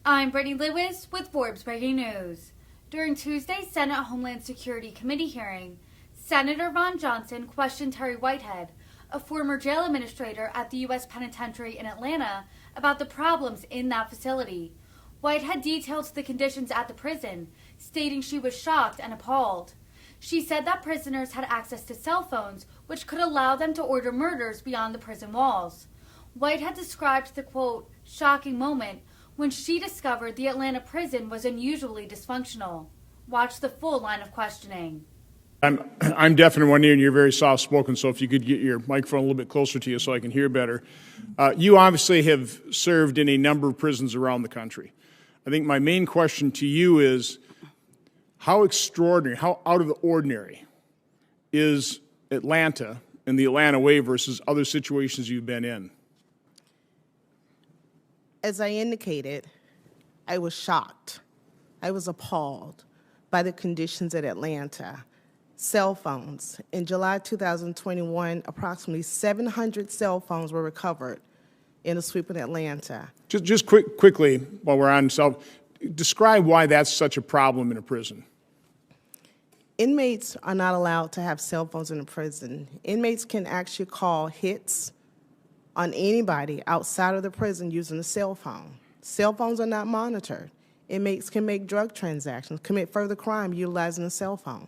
I'm Brittany Lewis with Forbes Breaking News. During Tuesday's Senate Homeland Security Committee hearing, Senator Ron Johnson questioned Terry Whitehead, a former jail administrator at the U.S. Penitentiary in Atlanta, about the problems in that facility. Whitehead detailed the conditions at the prison, stating she was shocked and appalled. She said that prisoners had access to cell phones, which could allow them to order murders beyond the prison walls. Whitehead described the, quote, shocking moment when she discovered the Atlanta prison was unusually dysfunctional. Watch the full line of questioning. I'm deaf in one ear and you're very soft-spoken, so if you could get your microphone a little bit closer to you so I can hear better. You obviously have served in a number of prisons around the country. I think my main question to you is, how extraordinary, how out of the ordinary is Atlanta and the Atlanta way versus other situations you've been in? As I indicated, I was shocked. I was appalled by the conditions at Atlanta. Cell phones. In July 2021, approximately 700 cell phones were recovered in a sweep in Atlanta. Just quickly, while we're on describe why that's such a problem in a prison. Inmates are not allowed to have cell phones in a prison. Inmates can actually call hits on anybody outside of the prison using a cell phone. Cell phones are not monitored. Inmates can make drug transactions, commit further crime utilizing a cell phone.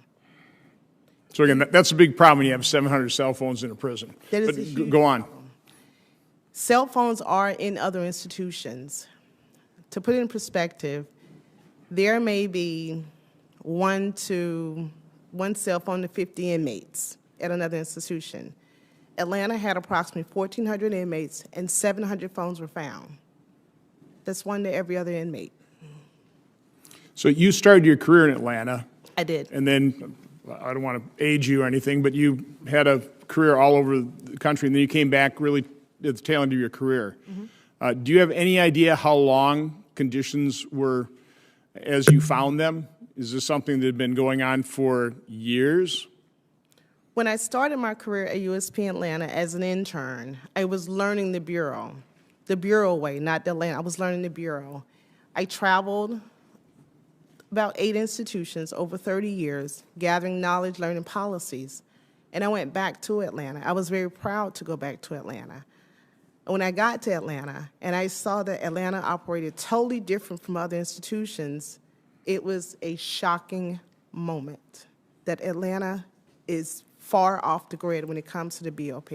So again, that's a big problem when you have 700 cell phones in a prison. That is but a huge go on. problem. Cell phones are in other institutions. To put it in perspective, there may be one cell phone to 50 inmates at another institution. Atlanta had approximately 1,400 inmates and 700 phones were found. That's one to every other inmate. So you started your career in Atlanta. I did. And then, I don't want to age you or anything, but you had a career all over the country, and then you came back really at the tail end of your career. Mm-hmm. Do you have any idea how long conditions were as you found them? Is this something that had been going on for years? When I started my career at USP Atlanta as an intern, I was learning the Bureau way, not the Atlanta. I was learning the Bureau. I traveled about 8 institutions over 30 years, gathering knowledge, learning policies, and I went back to Atlanta. I was very proud to go back to Atlanta. When I got to Atlanta and I saw that Atlanta operated totally different from other institutions, it was a shocking moment that Atlanta is far off the grid when it comes to the BOP.